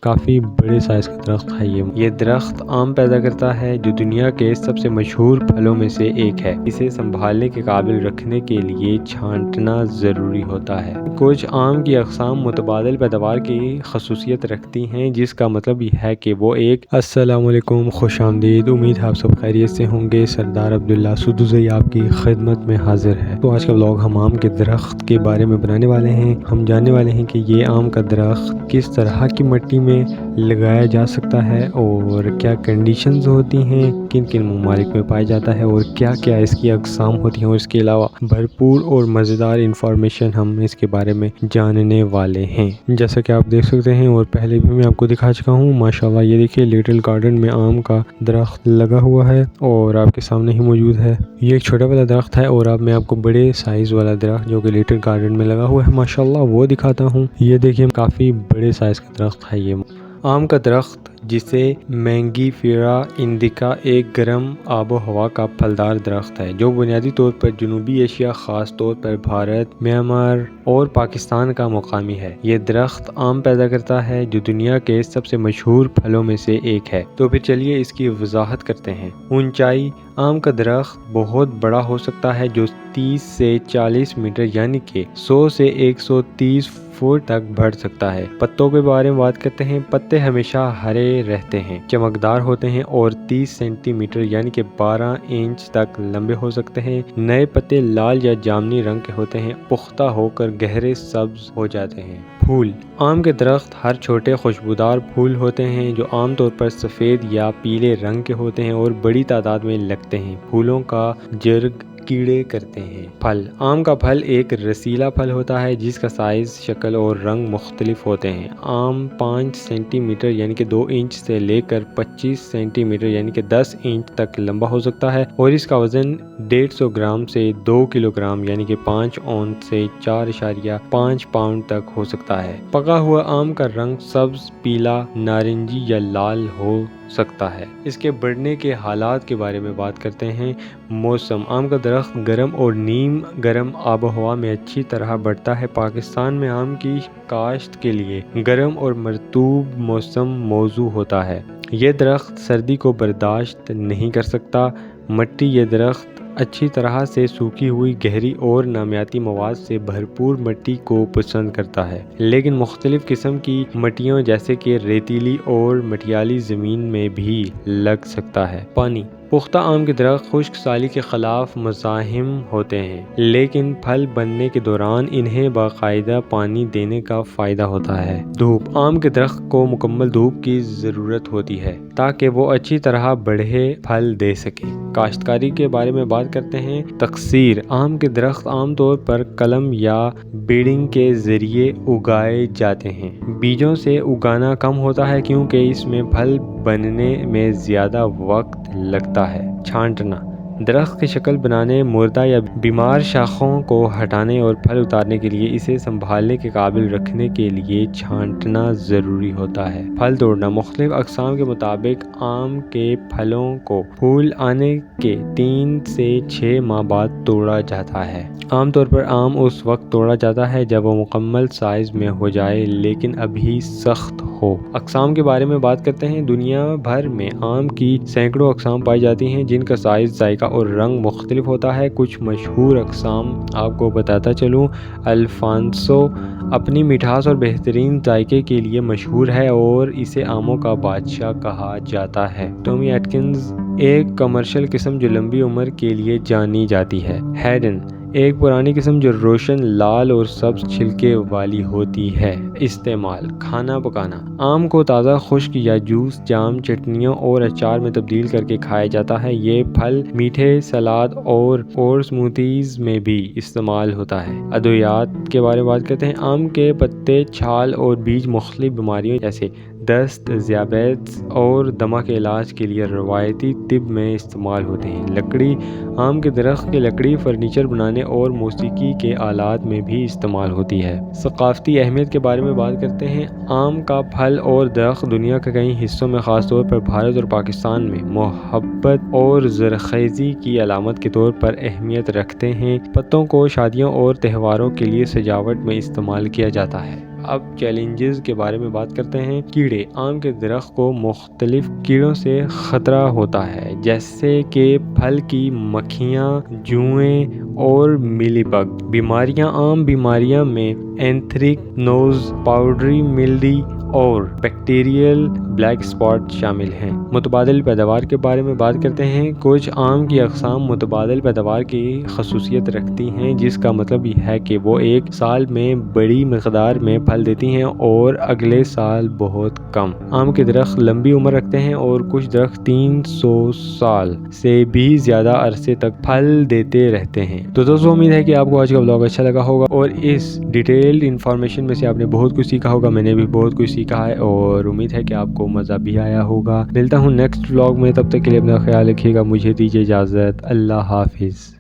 کافی بڑے سائز کا درخت ہے یہ درخت آم پیدا کرتا ہے جو دنیا کے سب سے مشہور پھلوں میں سے ایک ہے۔ اسے سنبھالنے کے قابل رکھنے کے لیے چھانٹنا ضروری ہوتا ہے۔ کچھ آم کی اقسام متبادل پیداوار کی خصوصیت رکھتی ہیں، جس کا مطلب یہ ہے کہ وہ ایک السلام علیکم، خوش آمدید، امید ہے آپ سب خیریت سے ہوں گے۔ سردار عبداللہ سدوزئی آپ کی خدمت میں حاضر ہے۔ تو آج کا ولاگ ہم آم کے درخت کے بارے میں بنانے والے ہیں۔ ہم جاننے والے ہیں کہ یہ آم کا درخت کس طرح کی مٹی میں لگایا جا سکتا ہے اور کیا کنڈیشنز ہوتی ہیں، کن کن ممالک میں پایا جاتا ہے اور کیا کیا اس کی اقسام ہوتی ہیں، اور اس کے علاوہ بھرپور اور مزیدار انفارمیشن ہم اس کے بارے میں جاننے والے ہیں۔ جیسا کہ آپ دیکھ سکتے ہیں اور پہلے بھی میں آپ کو دکھا چکا ہوں، ماشاءاللہ یہ دیکھیے لٹل گارڈن میں آم کا درخت لگا ہوا ہے اور آپ کے سامنے ہی موجود ہے۔ یہ ایک چھوٹا والا درخت ہے اور اب میں آپ کو بڑے سائز والا درخت جو کہ لٹل گارڈن میں لگا ہوا ہے ماشاءاللہ وہ دکھاتا ہوں۔ یہ دیکھیے کافی بڑے سائز کا درخت ہے۔ یہ آم کا درخت جسے مینگیفیرا انڈیکا ایک گرم آب و ہوا کا پھلدار درخت ہے جو بنیادی طور پر جنوبی ایشیا، خاص طور پر بھارت، میانمار اور پاکستان کا مقامی ہے۔ یہ درخت آم پیدا کرتا ہے جو دنیا کے سب سے مشہور پھلوں میں سے ایک ہے۔ تو پھر چلیے اس کی وضاحت کرتے ہیں۔ اونچائی: آم کا درخت بہت بڑا ہو سکتا ہے جو 30 سے 40 میٹر یعنی کہ 100 سے 130 فٹ تک بڑھ سکتا ہے۔ پتوں کے بارے میں بات کرتے ہیں۔ پتے ہمیشہ ہرے رہتے ہیں، چمکدار ہوتے ہیں اور 30 سینٹی میٹر یعنی کہ 12 انچ تک لمبے ہو سکتے ہیں۔ نئے پتے لال یا جامنی رنگ کے ہوتے ہیں، پختہ ہو کر گہرے سبز ہو جاتے ہیں۔ پھول: آم کے درخت ہر چھوٹے خوشبودار پھول ہوتے ہیں جو عام طور پر سفید یا پیلے رنگ کے ہوتے ہیں اور بڑی تعداد میں لگتے ہیں۔ پھولوں کا جرگ کیڑے کرتے ہیں۔ پھل: آم کا پھل ایک رسیلا پھل ہوتا ہے جس کا سائز، شکل اور رنگ مختلف ہوتے ہیں۔ آم 5 سینٹی میٹر یعنی کہ 2 انچ سے لے کر 25 سینٹی میٹر یعنی کہ 10 انچ تک لمبا ہو سکتا ہے اور اس کا وزن 150 گرام سے 2 کلو گرام یعنی کہ 5 اونس سے 4.5 پاؤنڈ تک ہو سکتا ہے۔ پکا ہوا آم کا رنگ سبز، پیلا، نارنجی یا لال ہو سکتا ہے۔ اس کے بڑھنے کے حالات کے بارے میں بات کرتے ہیں۔ موسم: آم کا درخت گرم اور نیم گرم آب و ہوا میں اچھی طرح بڑھتا ہے۔ پاکستان میں آم کی کاشت کے لیے گرم اور مرطوب موسم موزوں ہوتا ہے۔ یہ درخت سردی کو برداشت نہیں کر سکتا۔ مٹی: یہ درخت اچھی طرح سے سوکھی ہوئی، گہری اور نامیاتی مواد سے بھرپور مٹی کو پسند کرتا ہے، لیکن مختلف قسم کی مٹیوں جیسے کہ ریتیلی اور مٹیالی زمین میں بھی لگ سکتا ہے۔ پانی: پختہ آم کے درخت خشک سالی کے خلاف مزاحم ہوتے ہیں، لیکن پھل بننے کے دوران انہیں باقاعدہ پانی دینے کا فائدہ ہوتا ہے۔ دھوپ: آم کے درخت کو مکمل دھوپ کی ضرورت ہوتی ہے تاکہ وہ اچھی طرح بڑھے پھل دے سکے۔ کاشتکاری کے بارے میں بات کرتے ہیں۔ تکثیر: آم کے درخت عام طور پر کلم یا بیڈنگ کے ذریعے اگائے جاتے ہیں۔ بیجوں سے اگانا کم ہوتا ہے کیونکہ اس میں پھل بننے میں زیادہ وقت لگتا ہے۔ چھانٹنا: درخت کی شکل بنانے، مردہ یا بیمار شاخوں کو ہٹانے اور پھل اتارنے کے لیے اسے سنبھالنے کے قابل رکھنے کے لیے چھانٹنا ضروری ہوتا ہے۔ پھل توڑنا: مختلف اقسام کے مطابق آم کے پھلوں کو پھول آنے کے 3 سے 6 ماہ بعد توڑا جاتا ہے۔ عام طور پر آم اس وقت توڑا جاتا ہے جب وہ مکمل سائز میں ہو جائے لیکن ابھی سخت ہو۔ اقسام کے بارے میں بات کرتے ہیں۔ دنیا بھر میں آم کی سینکڑوں اقسام پائی جاتی ہیں جن کا سائز، ذائقہ اور رنگ مختلف ہوتا ہے۔ کچھ مشہور اقسام آپ کو بتاتا چلوں۔ الفانسو اپنی مٹھاس اور بہترین ذائقے کے لیے مشہور ہے اور اسے آموں کا بادشاہ کہا جاتا ہے۔ ٹومی ایٹکنز ایک کمرشل قسم جو لمبی عمر کے لیے جانی جاتی ہے۔ ہیڈن ایک پرانی قسم جو روشن لال اور سبز چھلکے والی ہوتی ہے۔ استعمال: کھانا پکانا: آم کو تازہ، خشک یا جوس، جام، چٹنیوں اور اچار میں تبدیل کر کے کھایا جاتا ہے۔ یہ پھل میٹھے، سلاد اور سموتھیز میں بھی استعمال ہوتا ہے۔ ادویات کے بارے میں بات کرتے ہیں۔ آم کے پتے، چھال اور بیج مختلف بیماریوں جیسے دست، ذیابیطس اور دمہ کے علاج کے لیے روایتی طب میں استعمال ہوتے ہیں۔ لکڑی: آم کے درخت کی لکڑی فرنیچر بنانے اور موسیقی کے آلات میں بھی استعمال ہوتی ہے۔ ثقافتی اہمیت کے بارے میں بات کرتے ہیں۔ آم کا پھل اور درخت دنیا کے کئی حصوں میں، خاص طور پر بھارت اور پاکستان میں، محبت اور زرخیزی کی علامت کے طور پر اہمیت رکھتے ہیں۔ پتوں کو شادیوں اور تہواروں کے لیے سجاوٹ میں استعمال کیا جاتا ہے۔ اب چیلنجز کے بارے میں بات کرتے ہیں۔ کیڑے، آم کے درخت کو مختلف کیڑوں سے خطرہ ہوتا ہے، جیسے کہ پھل کی مکھیاں، جوئیں اور میلی بگ۔ بیماریاں، عام بیماریاں میں اینتھریکنوز، پاؤڈری ملڈی اور بیکٹیریل بلیک اسپاٹ شامل ہیں۔ متبادل پیداوار کے بارے میں بات کرتے ہیں۔ کچھ آم کی اقسام متبادل پیداوار کی خصوصیت رکھتی ہیں، جس کا مطلب یہ ہے کہ وہ ایک سال میں بڑی مقدار میں پھل دیتی ہیں اور اگلے سال بہت کم۔ آم کے درخت لمبی عمر رکھتے ہیں اور کچھ درخت 300 سال سے بھی زیادہ عرصے تک پھل دیتے رہتے ہیں۔ تو دوستو، امید ہے کہ آپ کو آج کا ولاگ اچھا لگا ہوگا اور اس ڈیٹیلڈ انفارمیشن میں سے آپ نے بہت کچھ سیکھا ہوگا۔ میں نے بھی بہت کچھ سیکھا ہے اور امید ہے کہ آپ کو مزہ بھی آیا ہوگا۔ ملتا ہوں نیکسٹ ولاگ میں، تب تک کے لیے اپنا خیال رکھیے گا۔ مجھے دیجیے اجازت۔ اللہ حافظ۔